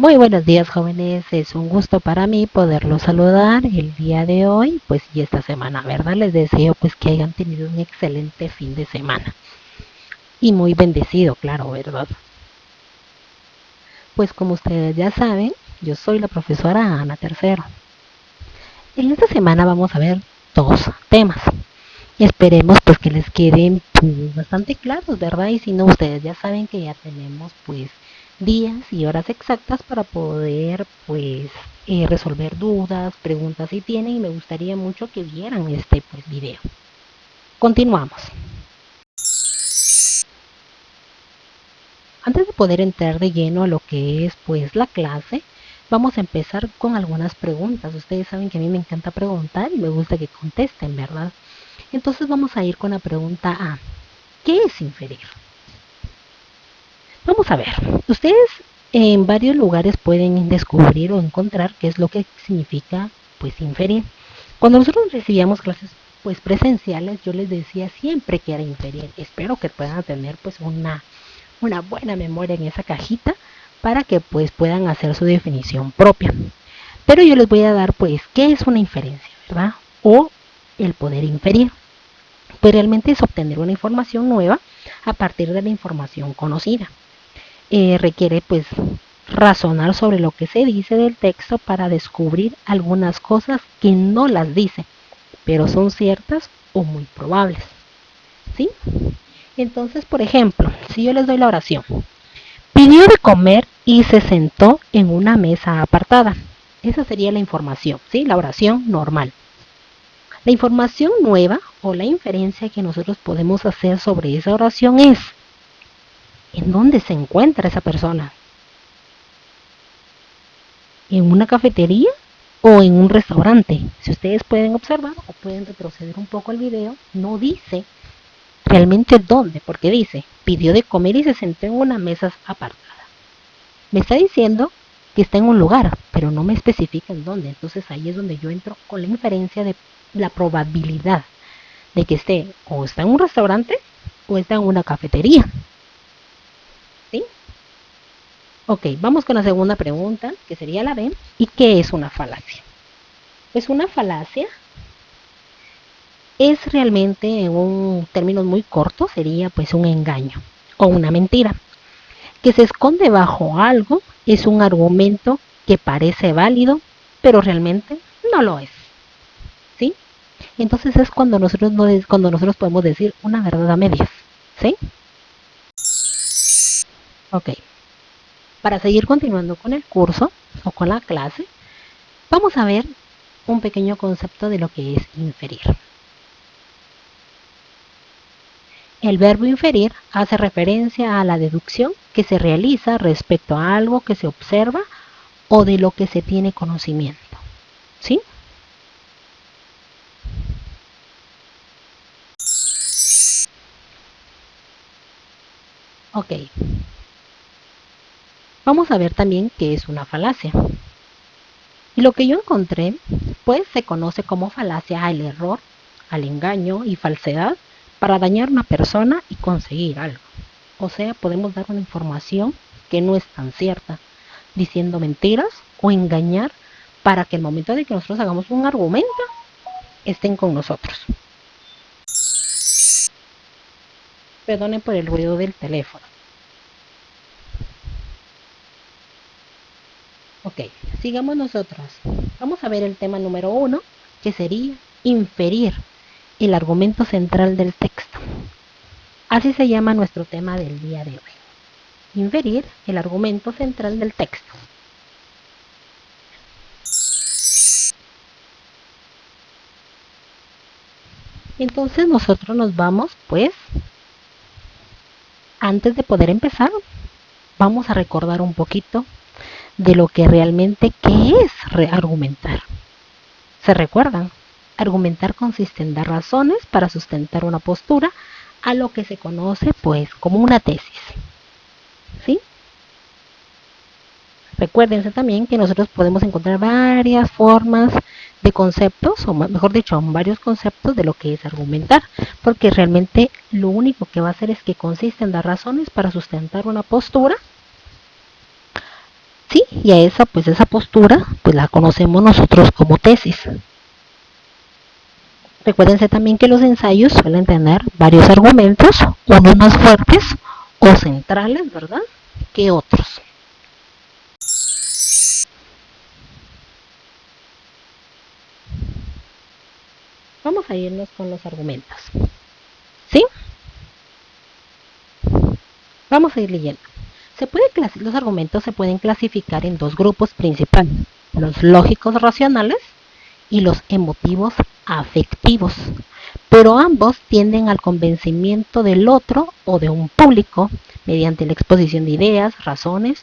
Muy buenos días, jóvenes. Es un gusto para mí poderlos saludar el día de hoy, pues y esta semana, ¿verdad? Les deseo pues que hayan tenido un excelente fin de semana y muy bendecido, claro, ¿verdad? Pues como ustedes ya saben, yo soy la profesora Ana Tercero. En esta semana vamos a ver dos temas. Esperemos pues que les queden pues, bastante claros, ¿verdad? Y si no, ustedes ya saben que ya tenemos pues días y horas exactas para poder pues resolver dudas, preguntas si tienen y me gustaría mucho que vieran este pues video. Continuamos. Antes de poder entrar de lleno a lo que es pues la clase, vamos a empezar con algunas preguntas. Ustedes saben que a mí me encanta preguntar y me gusta que contesten, ¿verdad? Entonces vamos a ir con la pregunta A. ¿Qué es inferir? Vamos a ver, ustedes en varios lugares pueden descubrir o encontrar qué es lo que significa pues inferir. Cuando nosotros recibíamos clases pues presenciales, yo les decía siempre que era inferir. Espero que puedan tener pues una buena memoria en esa cajita para que pues puedan hacer su definición propia. Pero yo les voy a dar pues qué es una inferencia, ¿verdad? O el poder inferir. Pues realmente es obtener una información nueva a partir de la información conocida. Requiere pues razonar sobre lo que se dice del texto para descubrir algunas cosas que no las dice, pero son ciertas o muy probables. ¿Sí? Entonces, por ejemplo, si yo les doy la oración, pidió de comer y se sentó en una mesa apartada. Esa sería la información, ¿sí? La oración normal. La información nueva o la inferencia que nosotros podemos hacer sobre esa oración es ¿en dónde se encuentra esa persona? ¿En una cafetería o en un restaurante? Si ustedes pueden observar o pueden retroceder un poco el video, no dice realmente dónde, porque dice, pidió de comer y se sentó en una mesa apartada. Me está diciendo que está en un lugar, pero no me especifica en dónde. Entonces ahí es donde yo entro con la inferencia de la probabilidad de que esté o está en un restaurante o está en una cafetería. ¿Sí? Ok, vamos con la segunda pregunta, que sería la B. ¿Y qué es una falacia? Pues una falacia es realmente, en un términos muy cortos, sería pues un engaño o una mentira que se esconde bajo algo, es un argumento que parece válido, pero realmente no lo es. ¿Sí? Entonces es cuando nosotros, no es, cuando nosotros podemos decir una verdad a medias. ¿Sí? Ok. Para seguir continuando con el curso o con la clase, vamos a ver un pequeño concepto de lo que es inferir. El verbo inferir hace referencia a la deducción que se realiza respecto a algo que se observa o de lo que se tiene conocimiento. ¿Sí? Ok. Vamos a ver también qué es una falacia. Y lo que yo encontré, pues se conoce como falacia al error, al engaño y falsedad para dañar a una persona y conseguir algo. O sea, podemos dar una información que no es tan cierta, diciendo mentiras o engañar para que el momento de que nosotros hagamos un argumento estén con nosotros. Perdonen por el ruido del teléfono. Ok, sigamos nosotros. Vamos a ver el tema número 1, que sería inferir el argumento central del texto. Así se llama nuestro tema del día de hoy. Inferir el argumento central del texto. Entonces nosotros nos vamos, pues, antes de poder empezar, vamos a recordar un poquito de lo que realmente qué es argumentar. ¿Se recuerdan? Argumentar consiste en dar razones para sustentar una postura a lo que se conoce pues como una tesis. ¿Sí? Recuérdense también que nosotros podemos encontrar varias formas de conceptos, o mejor dicho, varios conceptos de lo que es argumentar, porque realmente lo único que va a hacer es que consiste en dar razones para sustentar una postura ¿sí? Y a esa postura, pues la conocemos nosotros como tesis. Recuérdense también que los ensayos suelen tener varios argumentos, unos más fuertes o centrales, ¿verdad?, que otros. Vamos a irnos con los argumentos, ¿sí? Vamos a ir leyendo. Los argumentos se pueden clasificar en dos grupos principales, los lógicos racionales y los emotivos afectivos, pero ambos tienden al convencimiento del otro o de un público mediante la exposición de ideas, razones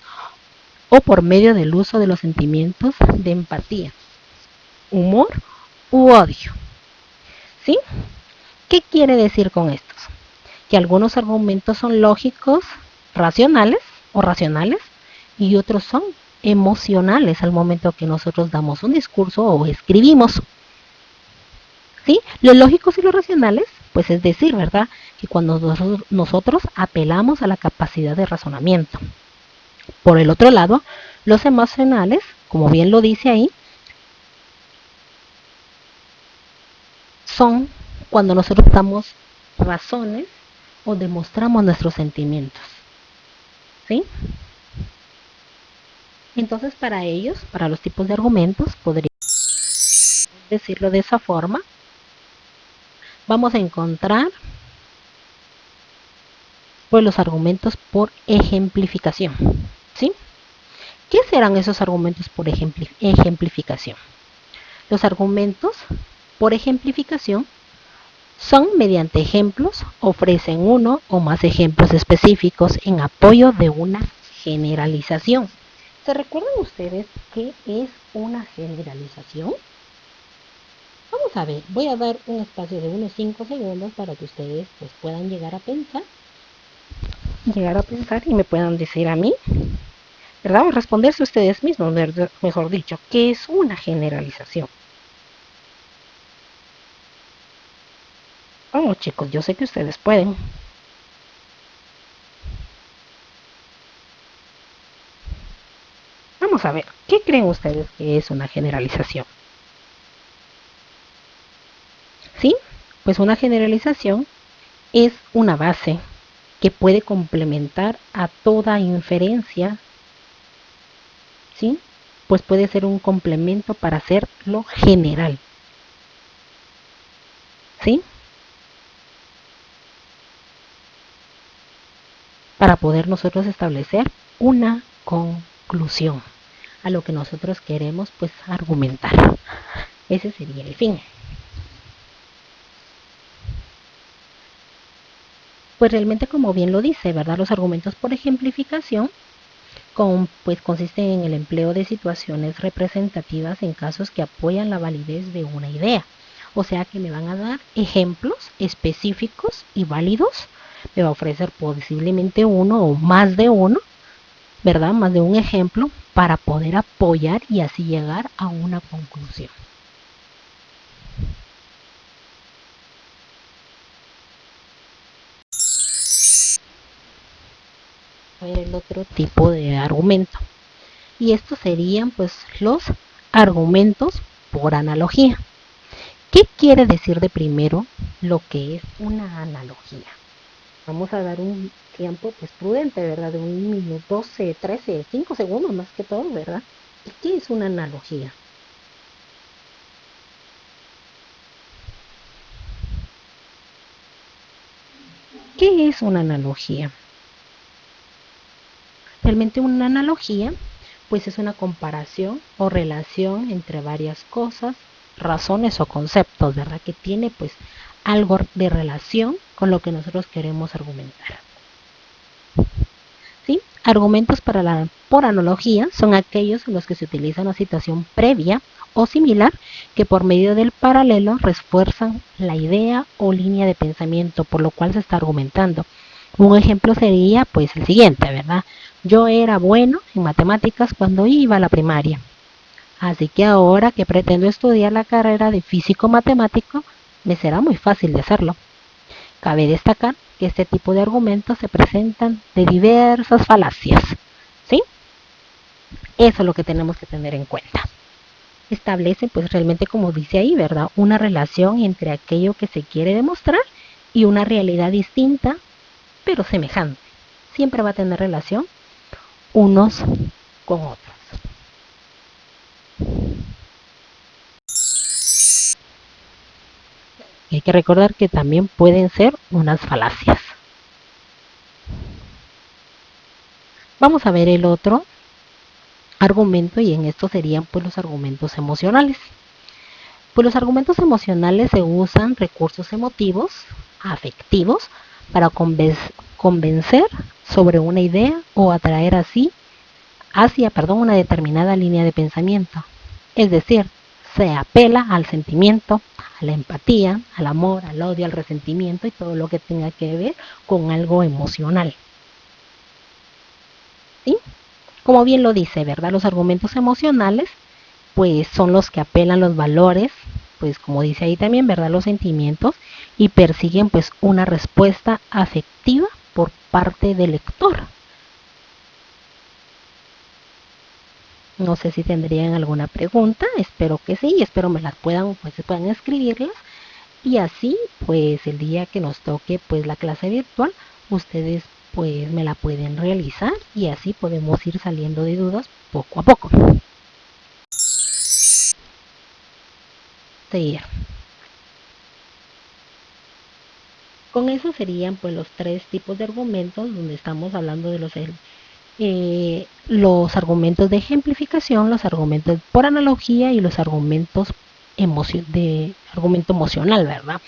o por medio del uso de los sentimientos de empatía, humor u odio. ¿Sí? ¿Qué quiere decir con estos? Que algunos argumentos son lógicos, racionales o racionales, y otros son emocionales al momento que nosotros damos un discurso o escribimos. ¿Sí? Los lógicos y los racionales, pues es decir, ¿verdad?, que cuando nosotros apelamos a la capacidad de razonamiento. Por el otro lado, los emocionales, como bien lo dice ahí, son cuando nosotros damos razones o demostramos nuestros sentimientos. ¿Sí? Entonces, para ellos, para los tipos de argumentos, podría decirlo de esa forma, vamos a encontrar pues los argumentos por ejemplificación. ¿Sí? ¿Qué serán esos argumentos por ejemplificación? Los argumentos por ejemplificación son mediante ejemplos, ofrecen uno o más ejemplos específicos en apoyo de una generalización. ¿Se recuerdan ustedes qué es una generalización? Vamos a ver, voy a dar un espacio de unos 5 segundos para que ustedes pues, puedan llegar a pensar y me puedan decir a mí, ¿verdad? O responderse ustedes mismos, mejor dicho, ¿qué es una generalización? Vamos chicos, yo sé que ustedes pueden. Vamos a ver, ¿qué creen ustedes que es una generalización? ¿Sí? Pues una generalización es una base que puede complementar a toda inferencia, ¿sí? Pues puede ser un complemento para hacerlo general, ¿sí? Para poder nosotros establecer una conclusión a lo que nosotros queremos pues argumentar. Ese sería el fin. Pues realmente como bien lo dice, ¿verdad? Los argumentos por ejemplificación pues consisten en el empleo de situaciones representativas en casos que apoyan la validez de una idea. O sea que me van a dar ejemplos específicos y válidos. Me va a ofrecer posiblemente uno o más de uno, ¿verdad? Más de un ejemplo para poder apoyar y así llegar a una conclusión. A ver el otro tipo de argumento. Y estos serían pues los argumentos por analogía. ¿Qué quiere decir de primero lo que es una analogía? Vamos a dar un tiempo pues prudente, ¿verdad? De 1 minuto, 12, 13, 5 segundos más que todo, ¿verdad? ¿Y qué es una analogía? ¿Qué es una analogía? Realmente una analogía pues es una comparación o relación entre varias cosas, razones o conceptos, ¿verdad? Que tiene pues algo de relación con lo que nosotros queremos argumentar. ¿Sí? Argumentos por analogía son aquellos en los que se utiliza una situación previa o similar que por medio del paralelo refuerzan la idea o línea de pensamiento por lo cual se está argumentando. Un ejemplo sería pues el siguiente, ¿verdad? Yo era bueno en matemáticas cuando iba a la primaria. Así que ahora que pretendo estudiar la carrera de físico matemático, me será muy fácil de hacerlo. Cabe destacar que este tipo de argumentos se presentan de diversas falacias, ¿sí? Eso es lo que tenemos que tener en cuenta. Establece pues realmente, como dice ahí, ¿verdad? Una relación entre aquello que se quiere demostrar y una realidad distinta pero semejante. Siempre va a tener relación unos con otros. Y hay que recordar que también pueden ser unas falacias. Vamos a ver el otro argumento y en esto serían pues los argumentos emocionales. Pues los argumentos emocionales se usan recursos emotivos, afectivos, para convencer sobre una idea o atraer hacia una determinada línea de pensamiento. Es decir, se apela al sentimiento, a la empatía, al amor, al odio, al resentimiento y todo lo que tenga que ver con algo emocional. ¿Sí? Como bien lo dice, ¿verdad? Los argumentos emocionales pues son los que apelan los valores, pues como dice ahí también, ¿verdad? Los sentimientos y persiguen pues una respuesta afectiva por parte del lector. No sé si tendrían alguna pregunta, espero que sí, espero me las puedan escribirlas y así pues el día que nos toque pues la clase virtual, ustedes pues me la pueden realizar y así podemos ir saliendo de dudas poco a poco. Seguir. Con eso serían pues los tres tipos de argumentos donde estamos hablando de los argumentos de ejemplificación, los argumentos por analogía y los argumentos de argumento emocional, ¿verdad?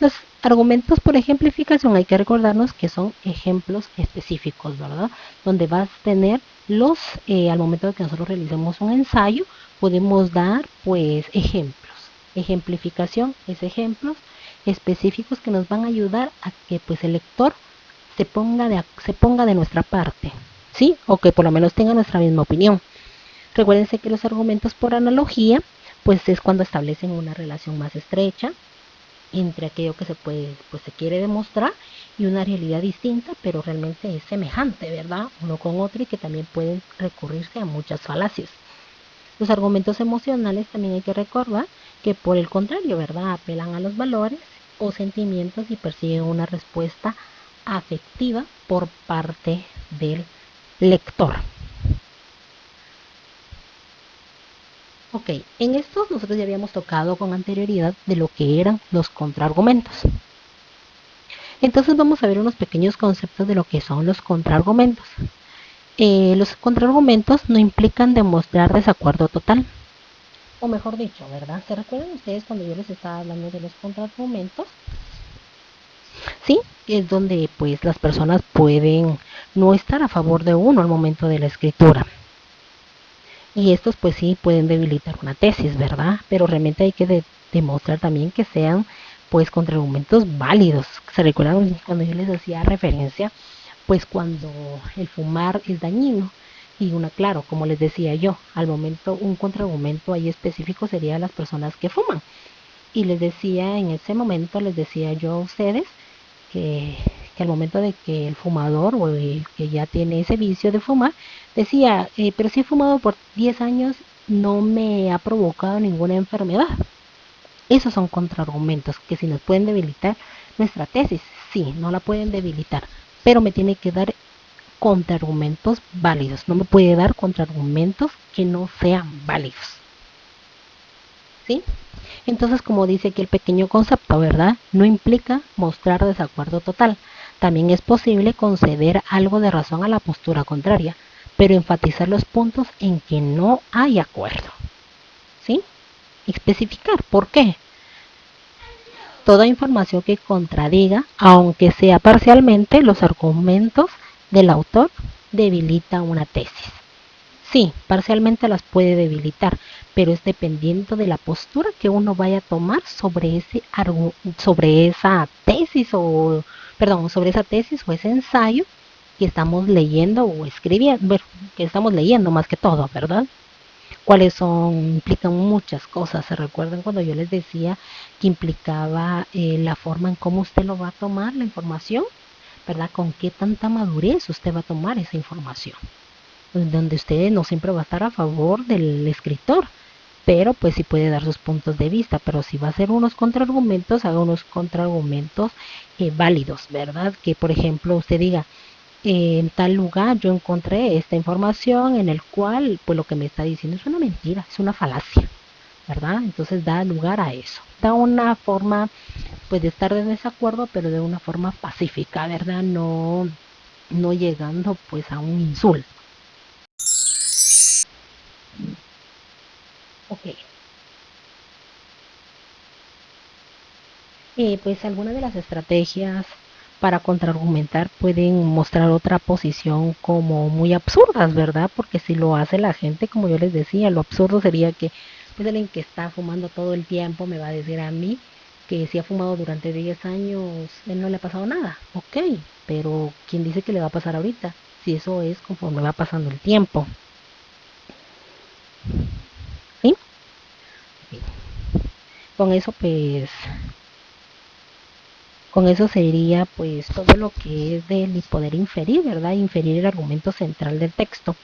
Los argumentos por ejemplificación hay que recordarnos que son ejemplos específicos, ¿verdad? Donde vas a tener al momento de que nosotros realicemos un ensayo, podemos dar pues ejemplos. Ejemplificación es ejemplos específicos que nos van a ayudar a que pues el lector se ponga de nuestra parte, ¿sí? O que por lo menos tenga nuestra misma opinión. Recuérdense que los argumentos por analogía pues es cuando establecen una relación más estrecha entre aquello que se quiere demostrar y una realidad distinta, pero realmente es semejante, ¿verdad? Uno con otro y que también pueden recurrirse a muchas falacias. Los argumentos emocionales también hay que recordar que por el contrario, ¿verdad? Apelan a los valores o sentimientos y persiguen una respuesta afectiva por parte del lector. Ok, en estos nosotros ya habíamos tocado con anterioridad de lo que eran los contraargumentos. Entonces vamos a ver unos pequeños conceptos de lo que son los contraargumentos. Los contraargumentos no implican demostrar desacuerdo total. O mejor dicho, ¿verdad? ¿Se recuerdan ustedes cuando yo les estaba hablando de los contraargumentos? Sí, es donde pues las personas pueden no estar a favor de uno al momento de la escritura. Y estos pues sí pueden debilitar una tesis, ¿verdad? Pero realmente hay que demostrar también que sean pues contraargumentos válidos. ¿Se recuerdan cuando yo les hacía referencia? Pues cuando el fumar es dañino. Y claro, como les decía yo, al momento un contraargumento ahí específico sería las personas que fuman. Y les decía, en ese momento les decía yo a ustedes que, que al momento de que el fumador o el que ya tiene ese vicio de fumar, decía, pero si he fumado por 10 años, no me ha provocado ninguna enfermedad. Esos son contraargumentos que si nos pueden debilitar nuestra tesis, sí, no la pueden debilitar, pero me tiene que dar contraargumentos válidos, no me puede dar contraargumentos que no sean válidos. ¿Sí? Entonces, como dice aquí el pequeño concepto, ¿verdad? No implica mostrar desacuerdo total. También es posible conceder algo de razón a la postura contraria, pero enfatizar los puntos en que no hay acuerdo. ¿Sí? Especificar por qué. Toda información que contradiga, aunque sea parcialmente, los argumentos del autor debilita una tesis. Sí, parcialmente las puede debilitar, pero es dependiendo de la postura que uno vaya a tomar sobre esa tesis sobre esa tesis o ese ensayo que estamos leyendo o escribiendo, bueno, que estamos leyendo más que todo, ¿verdad? Implican muchas cosas. ¿Se recuerdan cuando yo les decía que implicaba la forma en cómo usted lo va a tomar la información? ¿Verdad? ¿Con qué tanta madurez usted va a tomar esa información? donde usted no siempre va a estar a favor del escritor, pero pues sí puede dar sus puntos de vista, pero si va a hacer unos contraargumentos, haga unos contraargumentos válidos, ¿verdad? Que por ejemplo usted diga, en tal lugar yo encontré esta información en el cual pues lo que me está diciendo es una mentira, es una falacia, ¿verdad? Entonces da lugar a eso, da una forma pues de estar de desacuerdo, pero de una forma pacífica, ¿verdad? No llegando pues a un insulto. Ok. Pues algunas de las estrategias para contraargumentar pueden mostrar otra posición como muy absurdas, ¿verdad? Porque si lo hace la gente, como yo les decía, lo absurdo sería que pues alguien que está fumando todo el tiempo me va a decir a mí que si ha fumado durante 10 años, él no le ha pasado nada. Ok, pero ¿quién dice que le va a pasar ahorita? Si eso es conforme va pasando el tiempo. ¿Sí? Con eso pues Con eso sería pues todo lo que es del poder inferir, ¿verdad? Inferir el argumento central del texto.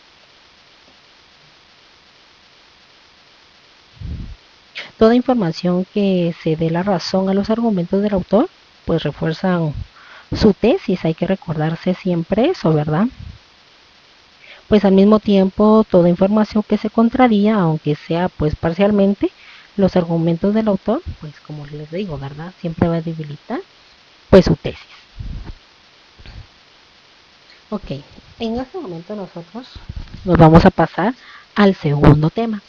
Toda información que se dé la razón a los argumentos del autor, pues refuerzan su tesis. Hay que recordarse siempre eso, ¿verdad? Pues al mismo tiempo, toda información que se contradiga, aunque sea pues parcialmente, los argumentos del autor, pues como les digo, ¿verdad? Siempre va a debilitar pues su tesis. Ok, en este momento nosotros nos vamos a pasar al segundo tema.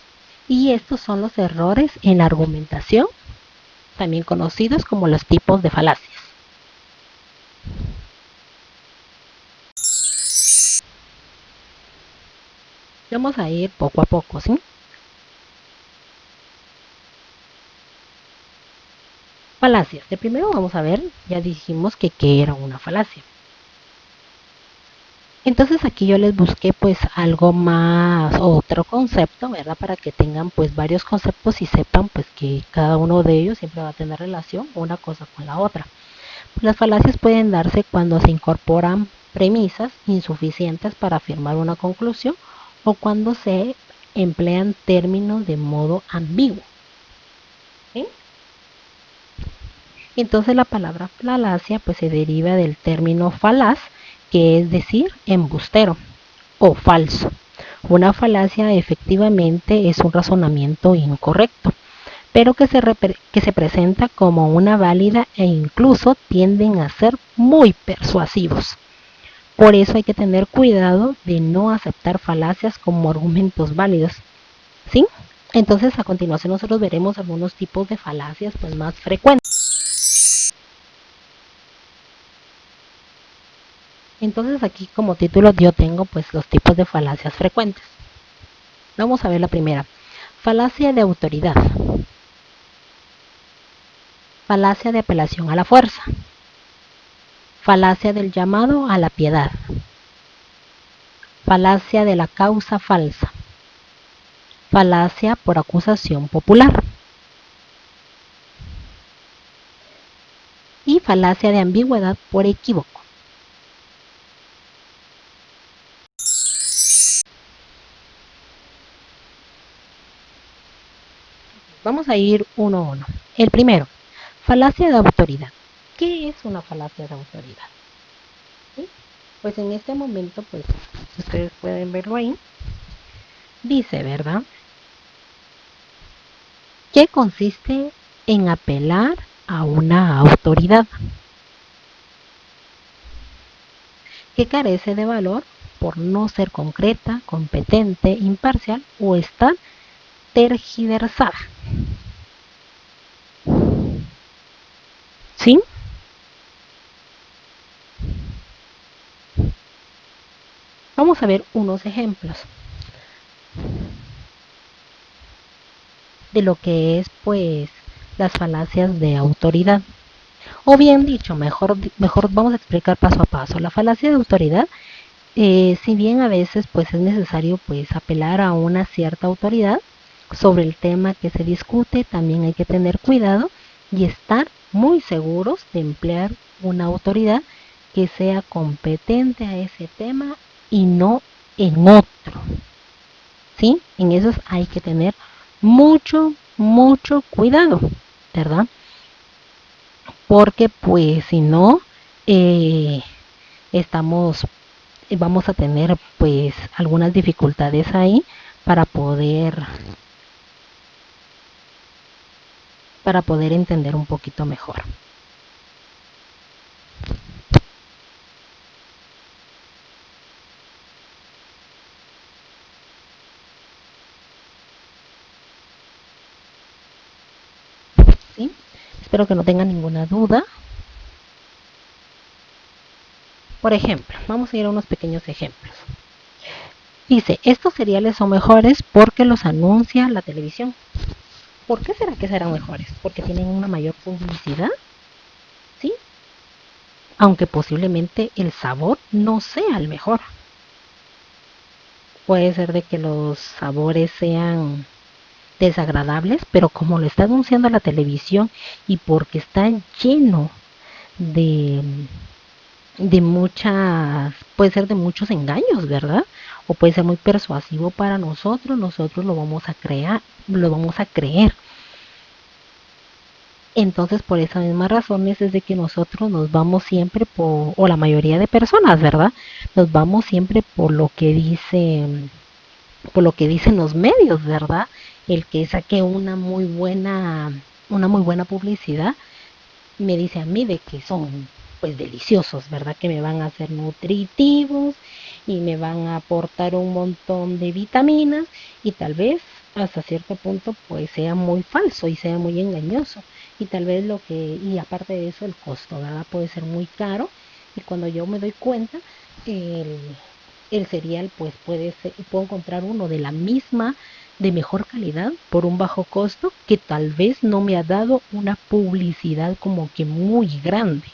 Y estos son los errores en la argumentación, también conocidos como los tipos de falacias. Vamos a ir poco a poco, ¿sí? Falacias. De primero vamos a ver, ya dijimos que qué era una falacia. Entonces aquí yo les busqué pues algo más, otro concepto, ¿verdad? Para que tengan pues varios conceptos y sepan pues que cada uno de ellos siempre va a tener relación una cosa con la otra. Las falacias pueden darse cuando se incorporan premisas insuficientes para afirmar una conclusión o cuando se emplean términos de modo ambiguo. ¿Sí? Entonces la palabra falacia pues se deriva del término falaz, que es decir embustero o falso. Una falacia efectivamente es un razonamiento incorrecto, pero que se presenta como una válida e incluso tienden a ser muy persuasivos. Por eso hay que tener cuidado de no aceptar falacias como argumentos válidos. ¿Sí? Entonces a continuación nosotros veremos algunos tipos de falacias pues, más frecuentes. Entonces aquí como título yo tengo pues los tipos de falacias frecuentes. Vamos a ver la primera. Falacia de autoridad. Falacia de apelación a la fuerza. Falacia del llamado a la piedad. Falacia de la causa falsa. Falacia por acusación popular. Y falacia de ambigüedad por equívoco. Vamos a ir uno a uno. El primero, falacia de autoridad. ¿Qué es una falacia de autoridad? ¿Sí? Pues en este momento, pues ustedes pueden verlo ahí. Dice, ¿verdad? Que consiste en apelar a una autoridad que carece de valor por no ser concreta, competente, imparcial o estar tergiversada. ¿Sí? Vamos a ver unos ejemplos de lo que es pues las falacias de autoridad. O bien dicho, mejor vamos a explicar paso a paso. La falacia de autoridad, si bien a veces pues es necesario pues apelar a una cierta autoridad sobre el tema que se discute, también hay que tener cuidado y estar muy seguros de emplear una autoridad que sea competente a ese tema y no en otro, ¿sí? En esos hay que tener mucho, mucho cuidado, ¿verdad? Porque pues si no, eh, estamos, vamos a tener pues algunas dificultades ahí para poder, para poder entender un poquito mejor. ¿Sí? Espero que no tengan ninguna duda. Por ejemplo, vamos a ir a unos pequeños ejemplos. Dice, estos cereales son mejores porque los anuncia la televisión. ¿Por qué será que serán mejores? Porque tienen una mayor publicidad, ¿sí? Aunque posiblemente el sabor no sea el mejor. Puede ser de que los sabores sean desagradables, pero como lo está anunciando la televisión y porque está lleno de, de muchas, puede ser de muchos engaños, ¿verdad? O puede ser muy persuasivo para nosotros, nosotros lo vamos a crear, lo vamos a creer. Entonces, por esas mismas razones es de que nosotros nos vamos siempre por, o la mayoría de personas, ¿verdad? Nos vamos siempre por lo que dicen los medios, ¿verdad? El que saque una muy buena publicidad, me dice a mí de que son pues deliciosos, ¿verdad? Que me van a ser nutritivos y me van a aportar un montón de vitaminas y tal vez hasta cierto punto pues sea muy falso y sea muy engañoso y tal vez y aparte de eso el costo, ¿verdad? Puede ser muy caro y cuando yo me doy cuenta el, el cereal pues puedo encontrar uno de la misma de mejor calidad por un bajo costo que tal vez no me ha dado una publicidad como que muy grande.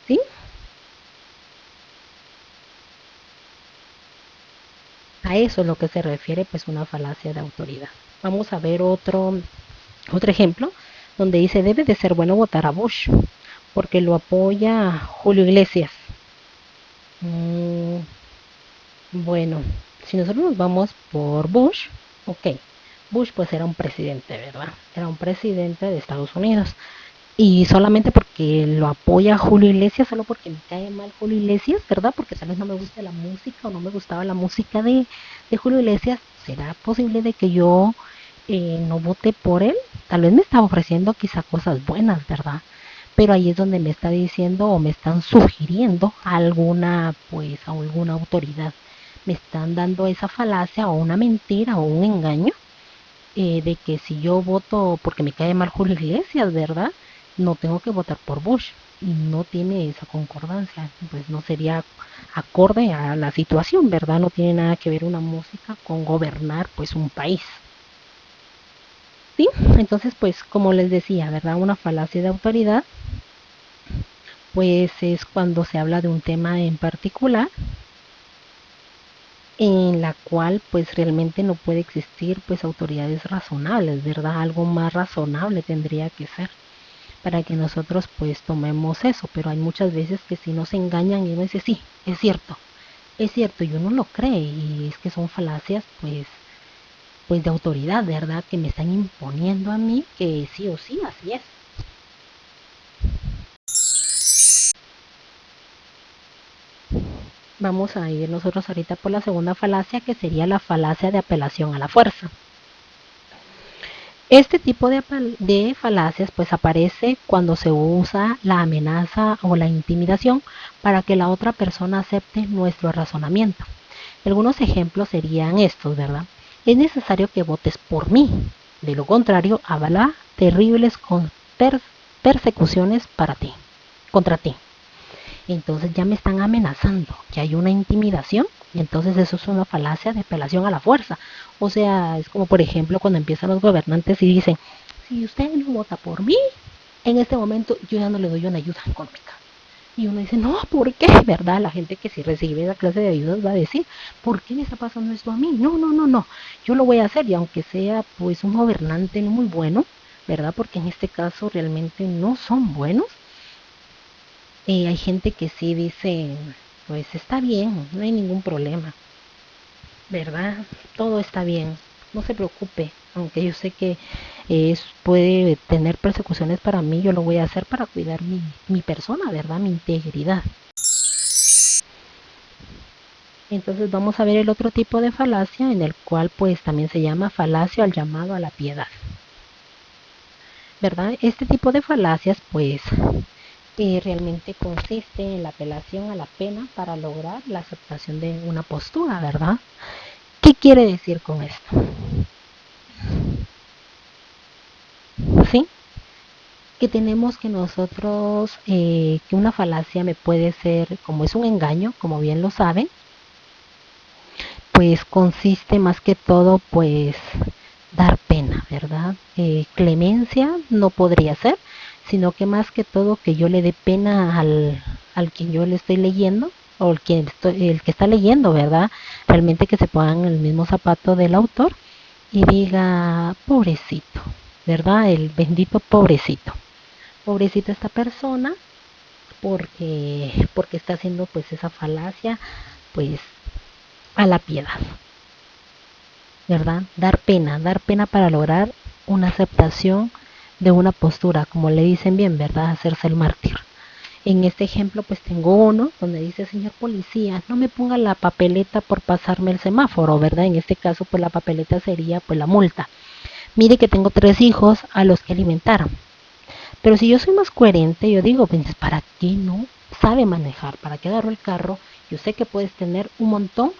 ¿Sí? A eso es lo que se refiere pues una falacia de autoridad. Vamos a ver otro ejemplo donde dice debe de ser bueno votar a Bush porque lo apoya Julio Iglesias. Mm, bueno, si nosotros nos vamos por Bush, ok, Bush pues era un presidente, ¿verdad? Era un presidente de Estados Unidos. Y solamente porque lo apoya Julio Iglesias, solo porque me cae mal Julio Iglesias, ¿verdad? Porque tal vez no me gusta la música o no me gustaba la música de Julio Iglesias, ¿será posible de que yo no vote por él? Tal vez me está ofreciendo quizá cosas buenas, ¿verdad? Pero ahí es donde me está diciendo o me están sugiriendo alguna, pues, a alguna autoridad. Me están dando esa falacia o una mentira o un engaño de que si yo voto porque me cae mal Julio Iglesias, ¿verdad? No tengo que votar por Bush. Y no tiene esa concordancia, pues no sería acorde a la situación, ¿verdad? No tiene nada que ver una música con gobernar pues un país. ¿Sí? Entonces, pues como les decía, ¿verdad? Una falacia de autoridad, pues es cuando se habla de un tema en particular en la cual pues realmente no puede existir pues autoridades razonables, ¿verdad? Algo más razonable tendría que ser para que nosotros pues tomemos eso, pero hay muchas veces que si nos engañan y uno dice, sí, es cierto, y uno lo cree, y es que son falacias pues de autoridad, ¿verdad? Que me están imponiendo a mí que sí o sí, así es. Vamos a ir nosotros ahorita por la segunda falacia, que sería la falacia de apelación a la fuerza. Este tipo de falacias pues aparece cuando se usa la amenaza o la intimidación para que la otra persona acepte nuestro razonamiento. Algunos ejemplos serían estos, ¿verdad? Es necesario que votes por mí. De lo contrario, habrá terribles persecuciones para ti, contra ti. Entonces ya me están amenazando, ya hay una intimidación, y entonces eso es una falacia de apelación a la fuerza. O sea, es como por ejemplo cuando empiezan los gobernantes y dicen, si usted no vota por mí, en este momento yo ya no le doy una ayuda económica. Y uno dice, no, ¿por qué? ¿Verdad? La gente que si recibe esa clase de ayudas va a decir, ¿por qué me está pasando esto a mí? No, no, no, no. Yo lo voy a hacer y aunque sea pues un gobernante no muy bueno, ¿verdad? Porque en este caso realmente no son buenos, Hay gente que sí dice, pues está bien, no hay ningún problema, ¿verdad? Todo está bien, no se preocupe, aunque yo sé que puede tener persecuciones para mí, yo lo voy a hacer para cuidar mi persona, ¿verdad? Mi integridad. Entonces vamos a ver el otro tipo de falacia en el cual pues también se llama falacia al llamado a la piedad, ¿verdad? Este tipo de falacias pues realmente consiste en la apelación a la pena para lograr la aceptación de una postura, ¿verdad? ¿Qué quiere decir con esto? ¿Sí? Que tenemos que nosotros, que una falacia me puede ser, como es un engaño, como bien lo saben, pues consiste más que todo, pues, dar pena, ¿verdad? Clemencia no podría ser, sino que más que todo que yo le dé pena al quien yo le estoy leyendo, o el que está leyendo, ¿verdad? Realmente que se pongan en el mismo zapato del autor y diga, pobrecito, ¿verdad? El bendito pobrecito. Pobrecito esta persona porque está haciendo pues esa falacia pues a la piedad, ¿verdad? Dar pena para lograr una aceptación de una postura, como le dicen bien, ¿verdad? Hacerse el mártir. En este ejemplo pues tengo uno donde dice, señor policía, no me ponga la papeleta por pasarme el semáforo, ¿verdad? En este caso pues la papeleta sería pues la multa. Mire que tengo 3 hijos a los que alimentar. Pero si yo soy más coherente, yo digo, pues, ¿para qué no sabe manejar? ¿Para qué agarro el carro? Yo sé que puedes tener un montón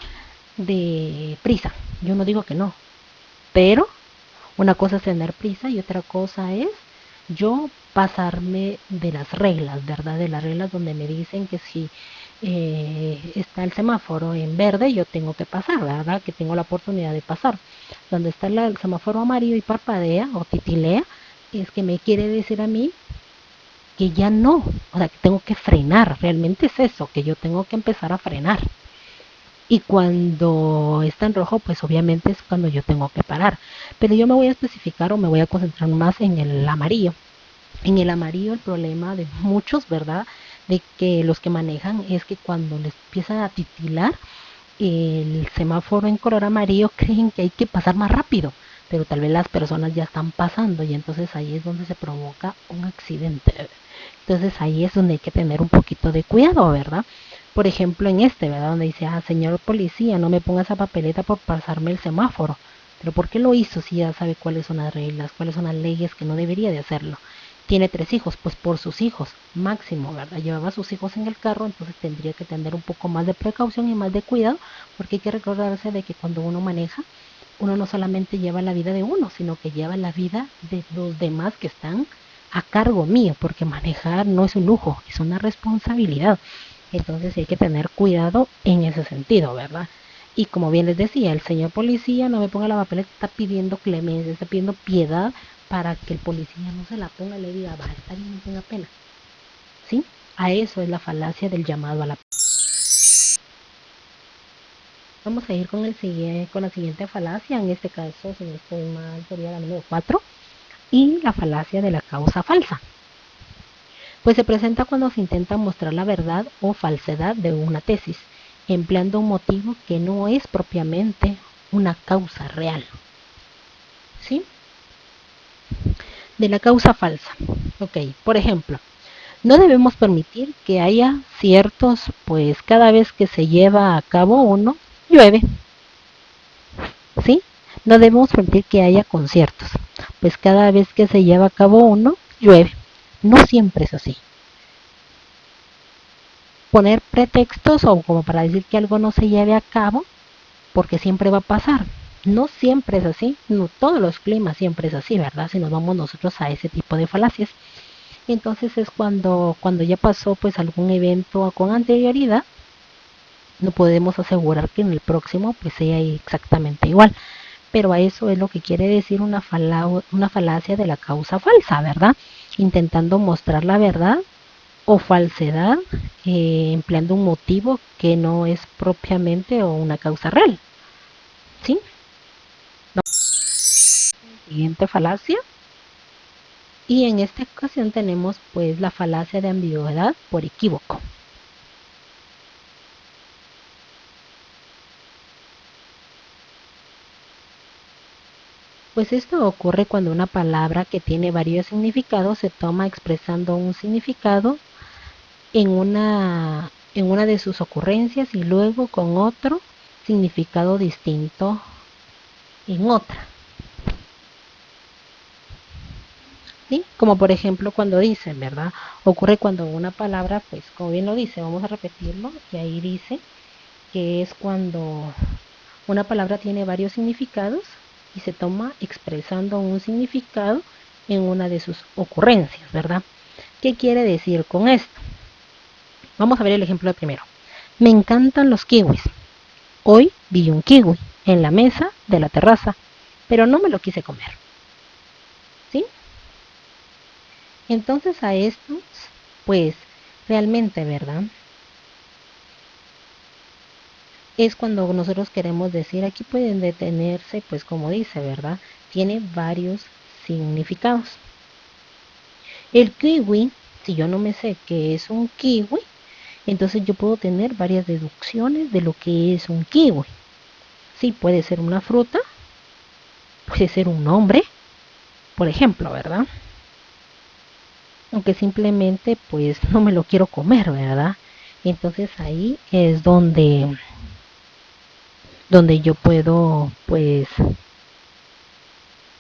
de prisa. Yo no digo que no. Pero una cosa es tener prisa y otra cosa es yo pasarme de las reglas, ¿verdad? De las reglas donde me dicen que si está el semáforo en verde, yo tengo que pasar, ¿verdad? Que tengo la oportunidad de pasar. Donde está el semáforo amarillo y parpadea o titilea, es que me quiere decir a mí que ya no, o sea, que tengo que frenar, realmente es eso, que yo tengo que empezar a frenar. Y cuando está en rojo, pues obviamente es cuando yo tengo que parar. Pero yo me voy a especificar o me voy a concentrar más en el amarillo. En el amarillo el problema de muchos, ¿verdad? De que los que manejan es que cuando les empiezan a titilar el semáforo en color amarillo creen que hay que pasar más rápido, pero tal vez las personas ya están pasando y entonces ahí es donde se provoca un accidente. Entonces ahí es donde hay que tener un poquito de cuidado, ¿verdad? Por ejemplo, en este, ¿verdad? Donde dice, señor policía, no me ponga esa papeleta por pasarme el semáforo. Pero ¿por qué lo hizo si ya sabe cuáles son las reglas, cuáles son las leyes que no debería de hacerlo? Tiene 3 hijos, pues por sus hijos, máximo, ¿verdad? Llevaba a sus hijos en el carro, entonces tendría que tener un poco más de precaución y más de cuidado, porque hay que recordarse de que cuando uno maneja, uno no solamente lleva la vida de uno, sino que lleva la vida de los demás que están a cargo mío, porque manejar no es un lujo, es una responsabilidad. Entonces hay que tener cuidado en ese sentido, ¿verdad? Y como bien les decía, el señor policía no me ponga la papeleta, está pidiendo clemencia, está pidiendo piedad para que el policía no se la ponga y le diga, va, está bien, no tenga pena. ¿Sí? A eso es la falacia del llamado a la. Vamos a ir con la siguiente falacia, en este caso, si no estoy mal, sería la número 4, y la falacia de la causa falsa. Pues se presenta cuando se intenta mostrar la verdad o falsedad de una tesis, empleando un motivo que no es propiamente una causa real. ¿Sí? De la causa falsa. Ok, por ejemplo, no debemos permitir que haya ciertos, pues cada vez que se lleva a cabo uno, llueve. ¿Sí? No debemos permitir que haya conciertos, pues cada vez que se lleva a cabo uno, llueve. No siempre es así. Poner pretextos o como para decir que algo no se lleve a cabo, porque siempre va a pasar. No siempre es así, no todos los climas siempre es así, ¿verdad? Si nos vamos nosotros a ese tipo de falacias. Entonces es cuando ya pasó pues algún evento con anterioridad, no podemos asegurar que en el próximo pues sea exactamente igual. Pero a eso es lo que quiere decir una falacia de la causa falsa, ¿verdad? Intentando mostrar la verdad o falsedad empleando un motivo que no es propiamente o una causa real. ¿Sí? La siguiente falacia Y en esta ocasión tenemos pues la falacia de ambigüedad por equívoco. Pues esto ocurre cuando una palabra que tiene varios significados se toma expresando un significado en una de sus ocurrencias y luego con otro significado distinto en otra. ¿Sí? Como por ejemplo cuando dicen, ¿verdad? Ocurre cuando una palabra, pues como bien lo dice, vamos a repetirlo, y ahí dice que es cuando una palabra tiene varios significados y se toma expresando un significado en una de sus ocurrencias, ¿verdad? ¿Qué quiere decir con esto? Vamos a ver el ejemplo primero. Me encantan los kiwis. Hoy vi un kiwi en la mesa de la terraza, pero no me lo quise comer. ¿Sí? Entonces a estos, pues realmente, ¿verdad? Es cuando nosotros queremos decir, aquí pueden detenerse, pues como dice, ¿verdad? Tiene varios significados. El kiwi, si yo no me sé qué es un kiwi, entonces yo puedo tener varias deducciones de lo que es un kiwi. Sí, puede ser una fruta, puede ser un nombre, por ejemplo, ¿verdad? Aunque simplemente pues no me lo quiero comer, ¿verdad? Entonces ahí es donde yo puedo pues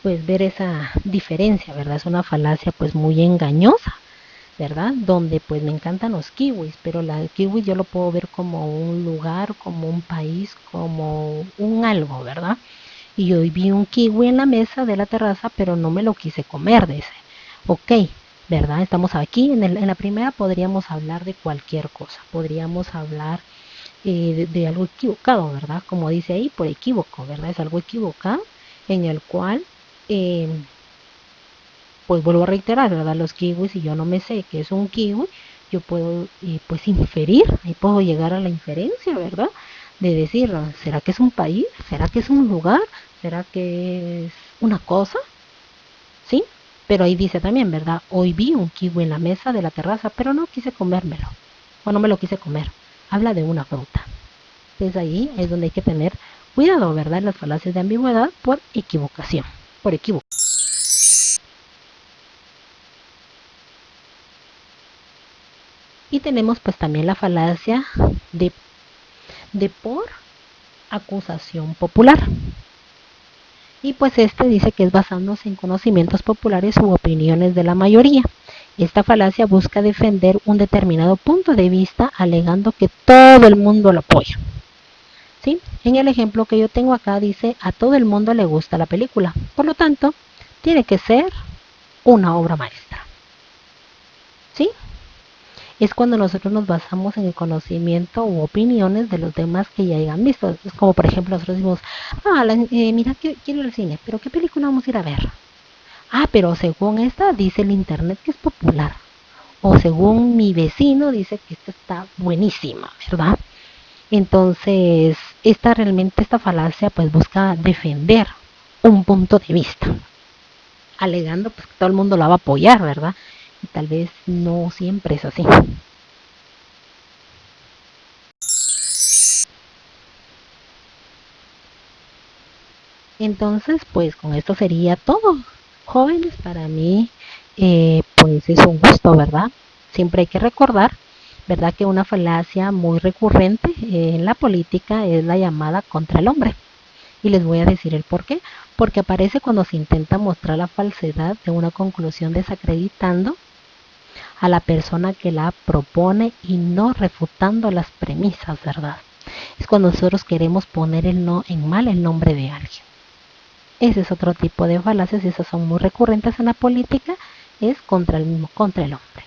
ver esa diferencia, ¿verdad? Es una falacia pues muy engañosa, ¿verdad? Donde pues me encantan los kiwis, pero la kiwi yo lo puedo ver como un lugar, como un país, como un algo, ¿verdad? Y hoy vi un kiwi en la mesa de la terraza, pero no me lo quise comer, dice. Ok, ¿verdad? Estamos aquí, en la primera podríamos hablar de cualquier cosa, podríamos hablar de algo equivocado, ¿verdad? Como dice ahí, por equívoco, ¿verdad? Es algo equivocado en el cual eh, pues vuelvo a reiterar, ¿verdad? Los kiwis, si yo no me sé qué es un kiwi, yo puedo pues inferir, ahí puedo llegar a la inferencia, ¿verdad? De decir, ¿será que es un país? ¿Será que es un lugar? ¿Será que es una cosa? ¿Sí? Pero ahí dice también, ¿verdad? Hoy vi un kiwi en la mesa de la terraza, pero no quise comérmelo. O no me lo quise comer. Habla de una fruta. Entonces ahí es donde hay que tener cuidado, ¿verdad? Las falacias de ambigüedad por equivocación, por equívoco. Y tenemos pues también la falacia de, de por acusación popular. Y pues este dice que es basándose en conocimientos populares u opiniones de la mayoría. Esta falacia busca defender un determinado punto de vista alegando que todo el mundo lo apoya. ¿Sí? En el ejemplo que yo tengo acá dice a todo el mundo le gusta la película. Por lo tanto, tiene que ser una obra maestra. ¿Sí? Es cuando nosotros nos basamos en el conocimiento u opiniones de los demás que ya hayan visto. Es como por ejemplo nosotros decimos, mira, quiero ir al cine, pero ¿qué película vamos a ir a ver? Ah, pero según esta dice el internet que es popular. O según mi vecino dice que esta está buenísima, ¿verdad? Entonces, esta falacia pues busca defender un punto de vista, alegando pues que todo el mundo la va a apoyar, ¿verdad? Y tal vez no siempre es así. Entonces, pues con esto sería todo. Jóvenes, para mí, pues es un gusto, ¿verdad? Siempre hay que recordar, ¿verdad? Que una falacia muy recurrente en la política es la llamada contra el hombre. Y les voy a decir el por qué. Porque aparece cuando se intenta mostrar la falsedad de una conclusión desacreditando a la persona que la propone y no refutando las premisas, ¿verdad? Es cuando nosotros queremos poner en mal el nombre de alguien. Ese es otro tipo de falacias y esas son muy recurrentes en la política, es contra el mismo, contra el hombre.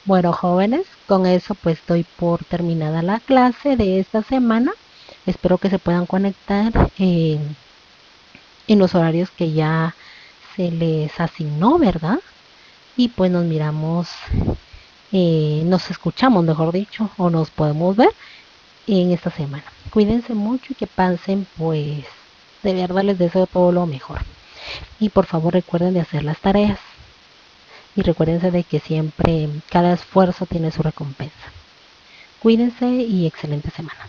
Bueno, jóvenes, con eso pues doy por terminada la clase de esta semana. Espero que se puedan conectar en los horarios que ya se les asignó, ¿verdad? Y pues nos miramos, nos escuchamos, mejor dicho, o nos podemos ver en esta semana. Cuídense mucho y que pasen, pues, de verdad les deseo todo lo mejor. Y por favor recuerden de hacer las tareas. Y recuérdense de que siempre cada esfuerzo tiene su recompensa. Cuídense y excelente semana.